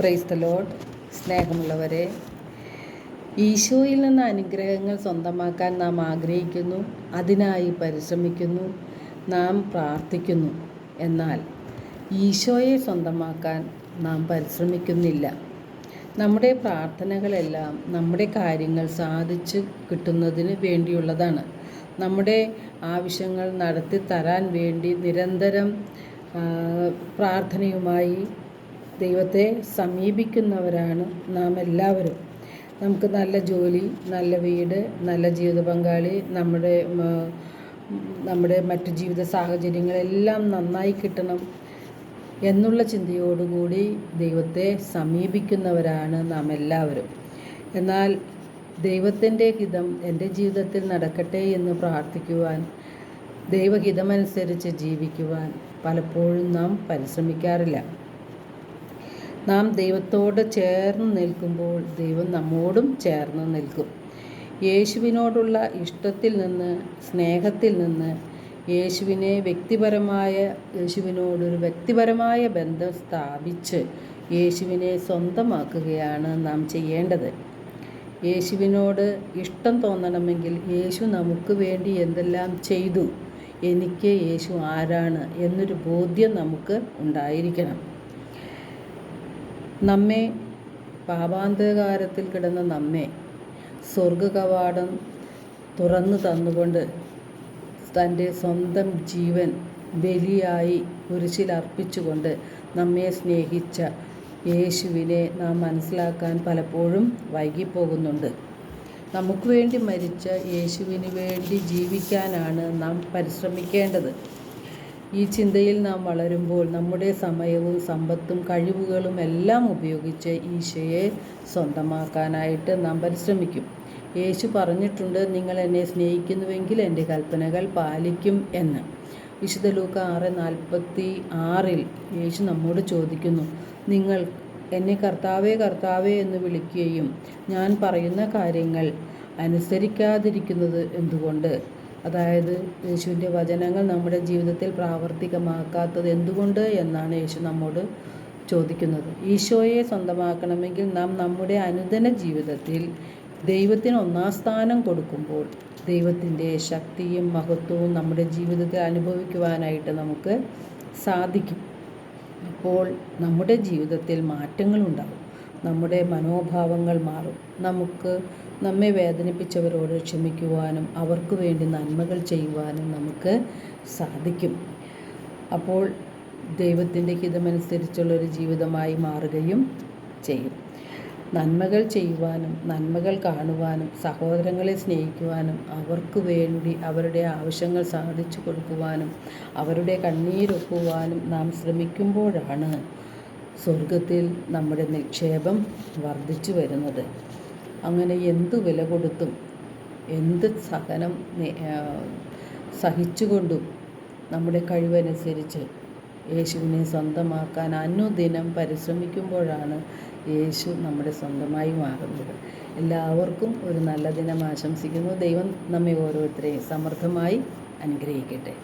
Praise the Lord. സ്നേഹമുള്ളവരെ, ഈശോയിൽ നിന്ന് അനുഗ്രഹങ്ങൾ സ്വന്തമാക്കാൻ നാം ആഗ്രഹിക്കുന്നു, അതിനായി പരിശ്രമിക്കുന്നു, നാം പ്രാർത്ഥിക്കുന്നു. എന്നാൽ ഈശോയെ സ്വന്തമാക്കാൻ നാം പരിശ്രമിക്കുന്നില്ല. നമ്മുടെ പ്രാർത്ഥനകളെല്ലാം നമ്മുടെ കാര്യങ്ങൾ സാധിച്ചു കിട്ടുന്നതിന് വേണ്ടിയുള്ളതാണ്. നമ്മുടെ ആവശ്യങ്ങൾ നടത്തി തരാൻ വേണ്ടി നിരന്തരം പ്രാർത്ഥനയുമായി ദൈവത്തെ സമീപിക്കുന്നവരാണ് നാം എല്ലാവരും. നമുക്ക് നല്ല ജോലി, നല്ല വീട്, നല്ല ജീവിത പങ്കാളി, നമ്മുടെ മറ്റു ജീവിത സാഹചര്യങ്ങളെല്ലാം നന്നായി കിട്ടണം എന്നുള്ള ചിന്തയോടുകൂടി ദൈവത്തെ സമീപിക്കുന്നവരാണ് നാം എല്ലാവരും. എന്നാൽ ദൈവത്തിൻ്റെ ഹിതം എൻ്റെ ജീവിതത്തിൽ നടക്കട്ടെ എന്ന് പ്രാർത്ഥിക്കുവാൻ, ദൈവഹിതമനുസരിച്ച് ജീവിക്കുവാൻ പലപ്പോഴും നാം പരിശ്രമിക്കാറില്ല. നാം ദൈവത്തോട് ചേർന്ന് നിൽക്കുമ്പോൾ ദൈവം നമ്മോടും ചേർന്ന് നിൽക്കും. യേശുവിനോടുള്ള ഇഷ്ടത്തിൽ നിന്ന്, സ്നേഹത്തിൽ നിന്ന് യേശുവിനോടൊരു വ്യക്തിപരമായ ബന്ധം സ്ഥാപിച്ച് യേശുവിനെ സ്വന്തമാക്കുകയാണ് നാം ചെയ്യേണ്ടത്. യേശുവിനോട് ഇഷ്ടം തോന്നണമെങ്കിൽ യേശു നമുക്ക് വേണ്ടി എന്തെല്ലാം ചെയ്തു, എനിക്ക് യേശു ആരാണ് എന്നൊരു ബോധ്യം നമുക്ക് ഉണ്ടായിരിക്കണം. നമ്മെ, പാപാന്തകാരത്തിൽ കിടന്ന നമ്മെ സ്വർഗകവാടം തുറന്നു തന്നുകൊണ്ട് തൻ്റെ സ്വന്തം ജീവൻ ബലിയായി കുരിശിൽ അർപ്പിച്ചുകൊണ്ട് നമ്മെ സ്നേഹിച്ച യേശുവിനെ നാം മനസ്സിലാക്കാൻ പലപ്പോഴും വൈകിപ്പോകുന്നുണ്ട്. നമുക്ക് വേണ്ടി മരിച്ച യേശുവിന് വേണ്ടി ജീവിക്കാനാണ് നാം പരിശ്രമിക്കേണ്ടത്. ഈ ചിന്തയിൽ നാം വളരുമ്പോൾ നമ്മുടെ സമയവും സമ്പത്തും കഴിവുകളും എല്ലാം ഉപയോഗിച്ച് ഈശോയെ സ്വന്തമാക്കാനായിട്ട് നാം പരിശ്രമിക്കും. യേശു പറഞ്ഞിട്ടുണ്ട്, നിങ്ങൾ എന്നെ സ്നേഹിക്കുന്നുവെങ്കിൽ എൻ്റെ കൽപ്പനകൾ പാലിക്കും എന്ന്. വിശുദ്ധ ലൂക്ക 6:46 യേശു നമ്മോട് ചോദിക്കുന്നു, നിങ്ങൾ എന്നെ കർത്താവേ കർത്താവേ എന്ന് വിളിക്കുകയും ഞാൻ പറയുന്ന കാര്യങ്ങൾ അനുസരിക്കാതിരിക്കുന്നത് എന്തുകൊണ്ട്? അതായത് യേശുവിൻ്റെ വചനങ്ങൾ നമ്മുടെ ജീവിതത്തിൽ പ്രാവർത്തികമാക്കാത്തത് എന്തുകൊണ്ട് എന്നാണ് യേശു നമ്മോട് ചോദിക്കുന്നത്. ഈശോയെ സ്വന്തമാക്കണമെങ്കിൽ നാം നമ്മുടെ അനുദിന ജീവിതത്തിൽ ദൈവത്തിന് ഒന്നാം സ്ഥാനം കൊടുക്കുമ്പോൾ ദൈവത്തിൻ്റെ ശക്തിയും മഹത്വവും നമ്മുടെ ജീവിതത്തിൽ അനുഭവിക്കുവാനായിട്ട് നമുക്ക് സാധിക്കും. അപ്പോൾ നമ്മുടെ ജീവിതത്തിൽ മാറ്റങ്ങളുണ്ടാകും, നമ്മുടെ മനോഭാവങ്ങൾ മാറും. നമ്മെ വേദനിപ്പിച്ചവരോട് ക്ഷമിക്കുവാനും അവർക്ക് വേണ്ടി നന്മകൾ ചെയ്യുവാനും നമുക്ക് സാധിക്കും. അപ്പോൾ ദൈവത്തിൻ്റെ ഹിതമനുസരിച്ചുള്ളൊരു ജീവിതമായി മാറുകയും ചെയ്യും. നന്മകൾ ചെയ്യുവാനും നന്മകൾ കാണുവാനും സഹോദരങ്ങളെ സ്നേഹിക്കുവാനും അവർക്ക് വേണ്ടി അവരുടെ ആവശ്യങ്ങൾ സാധിച്ചു കൊടുക്കുവാനും അവരുടെ കണ്ണീരൊപ്പുവാനും നാം ശ്രമിക്കുമ്പോഴാണ് സ്വർഗത്തിൽ നമ്മുടെ നിക്ഷേപം വർദ്ധിച്ചു വരുന്നത്. അങ്ങനെ എന്തു വില കൊടുത്തും എന്ത് സഹനം സഹിച്ചുകൊണ്ടും നമ്മുടെ കഴിവനുസരിച്ച് യേശുവിനെ സ്വന്തമാക്കാൻ അനുദിനം പരിശ്രമിക്കുമ്പോഴാണ് യേശു നമ്മുടെ സ്വന്തമായി മാറുന്നത്. എല്ലാവർക്കും ഒരു നല്ല ദിനം ആശംസിക്കുന്നു. ദൈവം നമ്മെ ഓരോരുത്തരെയും സമൃദ്ധമായി അനുഗ്രഹിക്കട്ടെ.